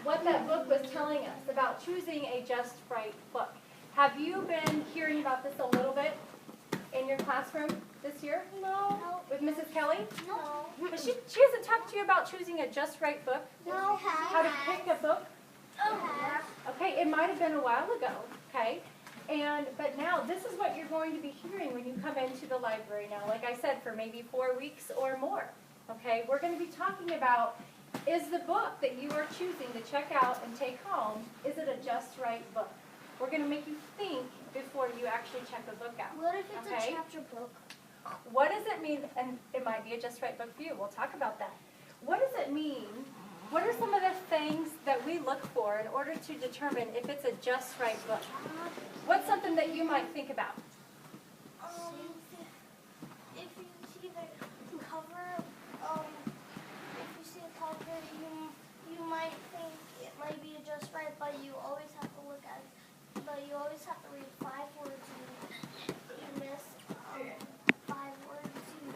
what that book was telling us about choosing a just right book. Have you been hearing about this a little bit in your classroom this year? No. With Mrs. Kelly? No. But she hasn't talked to you about choosing a just right book? No. How to pick a book? Okay, it might have been a while ago, okay? But now this is what you're going to be hearing when you come into the library now. Like I said, for maybe 4 weeks or more, okay? We're going to be talking about, is the book that you are choosing to check out and take home, is it a just right book? We're going to make you think before you actually check the book out. What if it's okay? a chapter book? What does it mean? And it might be a just right book for you. We'll talk about that. What does it mean? What are some of the things that we look for in order to determine if it's a just right book? What's something that you might think about? If you see the cover, you might think it might be just right, but you always have to look at it. But you always have to read 5 words, and you miss 5 words, you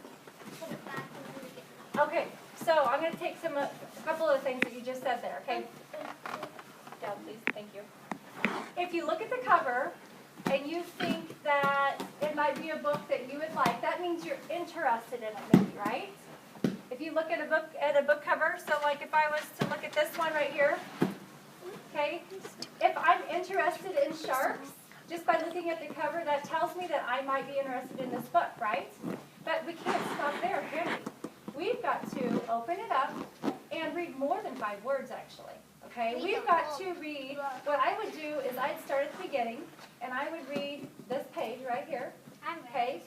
put it back and read it again. Okay, so I'm going to take a couple of the things that you just said there, okay? Down, please. Thank you. If you look at the cover and you think that it might be a book that you would like, that means you're interested in it, maybe, right? If you look at a book cover, so like if I was to look at this one right here, okay? If I'm interested in sharks, just by looking at the cover, that tells me that I might be interested in this book, right? But we can't stop there, can we? We've got to open it up and read more than 5 words, actually. Okay, we've got to read, what I would do is I'd start at the beginning, and I would read this page right here, okay?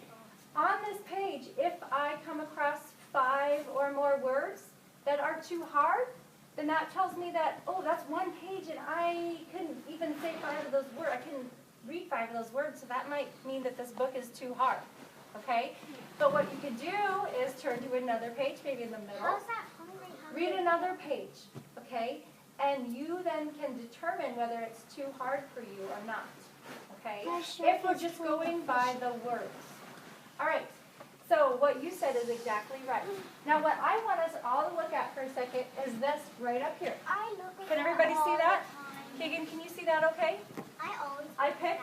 On this page, if I come across 5 or more words that are too hard, then that tells me that, oh, that's one page, and I couldn't even say 5 of those words. I couldn't read 5 of those words, so that might mean that this book is too hard, okay? But what you could do is turn to another page, maybe in the middle. How's that hungry? Read another page, okay? And you then can determine whether it's too hard for you or not, okay? If we're just going by the words. All right, so what you said is exactly right. Now what I want us all to look at for a second is this right up here. Can everybody see that? Keegan, can you see that okay? IPICK.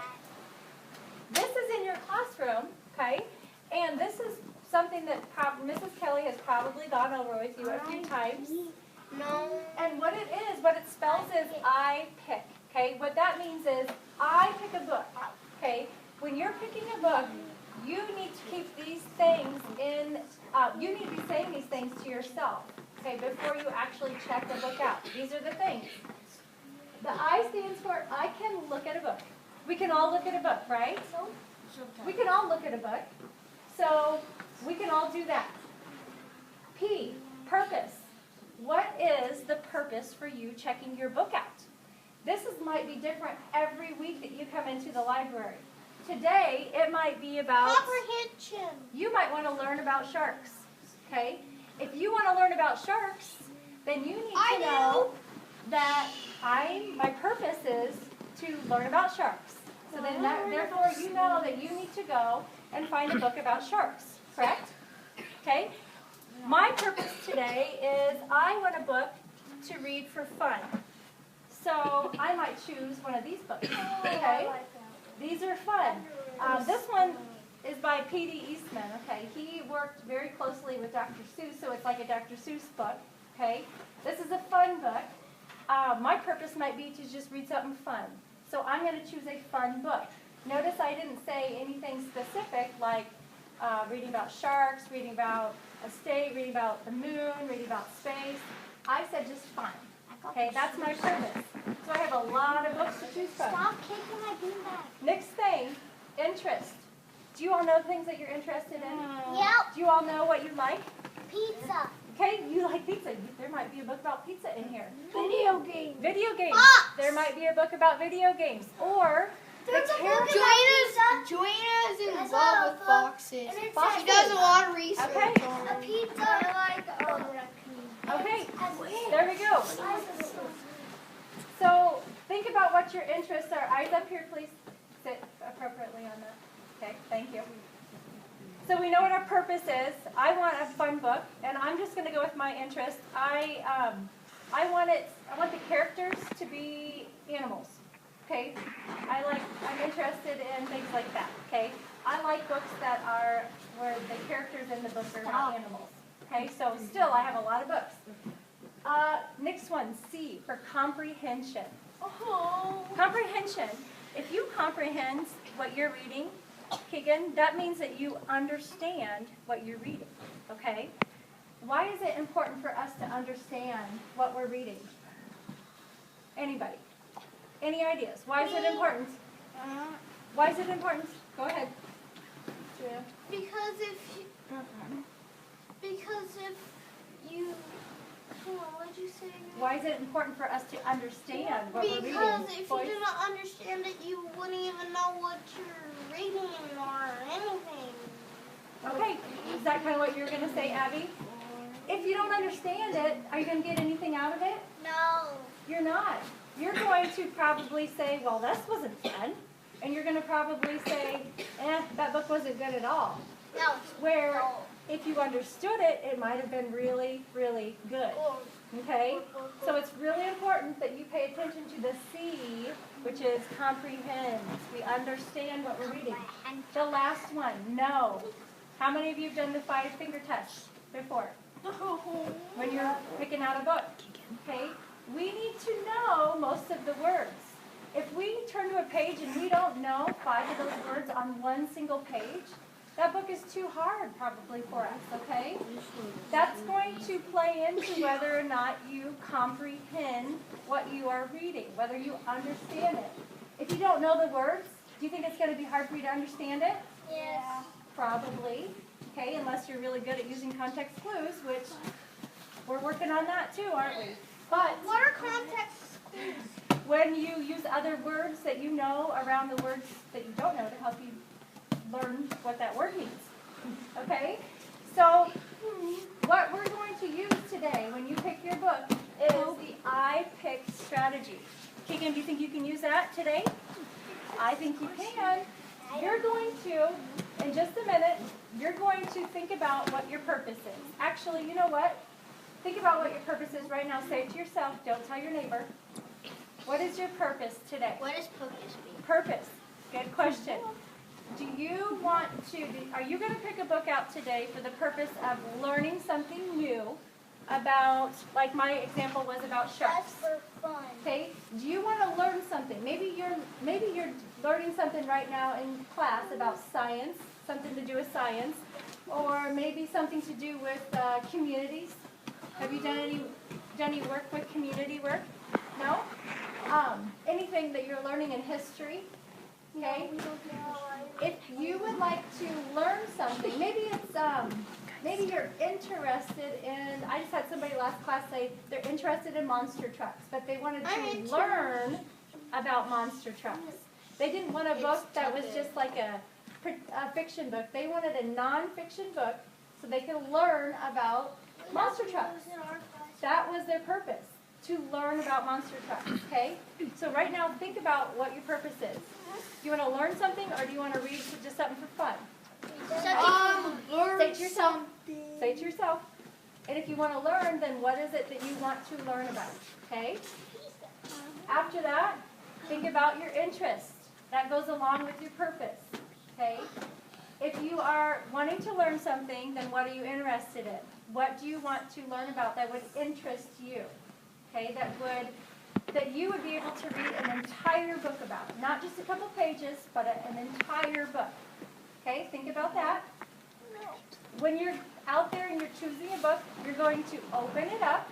This is in your classroom, okay? And this is something that Mrs. Kelly has probably gone over with you a few times. No. And what it spells is IPICK, okay? What that means is I pick a book, okay? When you're picking a book, you need to keep these things you need to be saying these things to yourself, okay, before you actually check the book out. These are the things. The I stands for I can look at a book. We can all look at a book, right? We can all look at a book. So we can all do that. P, purpose. What is the purpose for you checking your book out? This might be different every week that you come into the library. Today, it might be about, Comprehension. You might want to learn about sharks, okay? If you want to learn about sharks, then you need to know that my purpose is to learn about sharks. So then therefore you know that you need to go and find a book about sharks, correct? Okay? My purpose today is I want a book to read for fun. So I might choose one of these books, okay? These are fun. This one is by P.D. Eastman, okay? He worked very closely with Dr. Seuss, so it's like a Dr. Seuss book, okay? This is a fun book. My purpose might be to just read something fun. So I'm going to choose a fun book. Notice I didn't say anything specific like reading about sharks, reading about a state, reading about the moon, reading about space. I said just fun. Okay, that's my purpose. So I have a lot of books to choose from. Stop kicking my beanbag. Next thing, interest. Do you all know things that you're interested in? Yep. Do you all know what you like? Pizza. Okay, you like pizza. There might be a book about pizza in here. Video games. Video games. Fox. There might be a book about video games. Or There's a book Joanna's in love with foxes. She Foxes. does a lot of research Okay. on A them. pizza like Okay, there we go. So think about what your interests are. Eyes up here, please. Sit appropriately on that. Okay, thank you. So we know what our purpose is. I want a fun book, and I'm just going to go with my interest. I want the characters to be animals. Okay? I'm interested in things like that. Okay? I like books that are where the characters in the book are not animals. Okay? So still, I have a lot of books. Next one, C, for comprehension. Oh. Comprehension. If you comprehend what you're reading, Keegan, that means that you understand what you're reading. Okay? Why is it important for us to understand what we're reading? Anybody? Any ideas? Why is it important? Why is it important? Go ahead. Julia. Because if you what did you say? Why is it important for us to understand what we're reading? Because if Boys? you do not understand it, you wouldn't even know what you're reading or anything. Okay, is that kind of what you were going to say, Abby? If you don't understand it, are you going to get anything out of it? No. You're not. You're going to probably say, well, this wasn't fun. And you're going to probably say, that book wasn't good at all. No. Where if you understood it, it might have been really, really good. Okay? So it's really important that you pay attention to the C, which is comprehend. We understand what we're reading. The last one, know. How many of you have done the 5-finger test before? When you're picking out a book. Okay? We need to know most of the words. If we turn to a page and we don't know 5 of those words on one single page, that book is too hard probably for us, okay? That's going to play into whether or not you comprehend what you are reading, whether you understand it. If you don't know the words, do you think it's going to be hard for you to understand it? Yes. Probably, okay, unless you're really good at using context clues, which we're working on that too, aren't we? But What are context clues? when you use other words that you know around the words that you don't know to help you learn what that word means. Okay? So, what we're going to use today when you pick your book is the IPICK strategy. Keegan, do you think you can use that today? I think you can. You're going to, in just a minute, you're going to think about what your purpose is. Actually, you know what? Think about what your purpose is right now. Say it to yourself. Don't tell your neighbor. What is your purpose today? What does purpose mean? Purpose. Good question. Do you want to, are you going to pick a book out today for the purpose of learning something new about, like my example was about sharks? That's for fun. Okay? Do you want to learn something? Maybe you're learning something right now in class about science, something to do with science, or maybe something to do with communities. Have you done any work with community work? No? Anything that you're learning in history? Okay? If you would like to learn something, maybe it's maybe you're interested in, I just had somebody last class say they're interested in monster trucks, but they wanted to learn about monster trucks. They didn't want a book that was just like a fiction book. They wanted a non-fiction book so they could learn about monster trucks. That was their purpose, to learn about monster trucks, okay? So right now, think about what your purpose is. Do you want to learn something, or do you want to read just something for fun? Say it to yourself. Say it to yourself. And if you want to learn, then what is it that you want to learn about, okay? After that, think about your interest. That goes along with your purpose, okay? If you are wanting to learn something, then what are you interested in? What do you want to learn about that would interest you? Okay, that you would be able to read an entire book about. Not just a couple pages, but an entire book. Okay, think about that. When you're out there and you're choosing a book, you're going to open it up,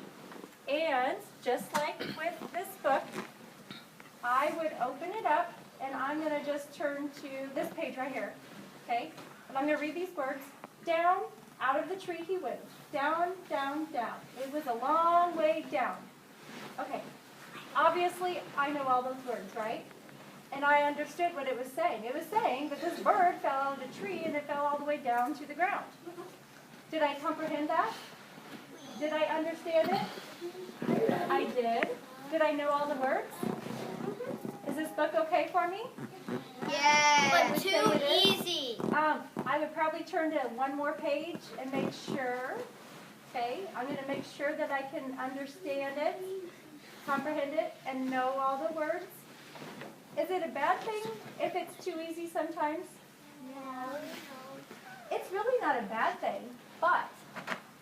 and just like with this book, I would open it up, and I'm going to just turn to this page right here. Okay, and I'm going to read these words. Down, out of the tree he went. Down, down, down. It was a long way down. Okay, obviously I know all those words, right? And I understood what it was saying. It was saying that this bird fell out of the tree and it fell all the way down to the ground. Did I comprehend that? Did I understand it? I did. Did I know all the words? Is this book okay for me? Yeah. But too easy. I would probably turn to one more page and make sure Okay, I'm going to make sure that I can understand it, comprehend it, and know all the words. Is it a bad thing if it's too easy sometimes? No. It's really not a bad thing, but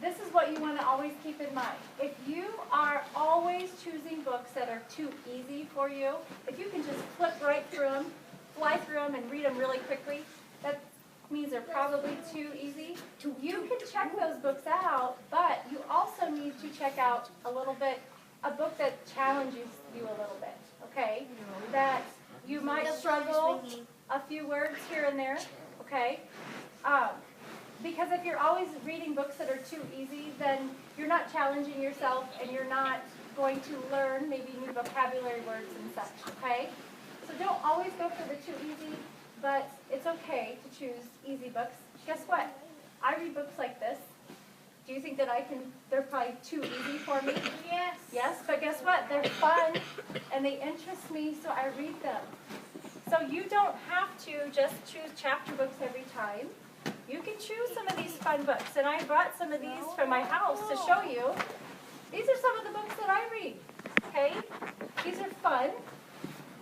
this is what you want to always keep in mind. If you are always choosing books that are too easy for you, if you can just flip right through them, fly through them, and read them really quickly, that means they're probably too easy. You can check those books out, but you also need to check out a book that challenges you a little bit, okay? That you might struggle a few words here and there, okay? Because if you're always reading books that are too easy, then you're not challenging yourself and you're not going to learn maybe new vocabulary words and such, okay? So don't always go for the too easy, but it's okay to choose easy books. Guess what? I read books like this. Do you think that they're probably too easy for me? Yes. Yes, but guess what? They're fun and they interest me, so I read them. So you don't have to just choose chapter books every time. You can choose some of these fun books, and I brought some of these from my house to show you. These are some of the books that I read, okay? These are fun.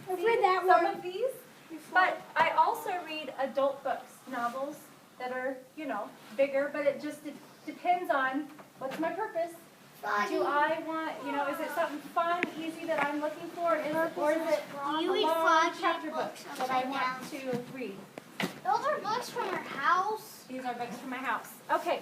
I've read that some one. of these, but I also read adult books, novels that are, bigger, but it just depends on what's my purpose. Do I want, is it something fun, easy that I'm looking for, or is it a long chapter book that I want to read? Those are books from our house. These are books from my house. Okay.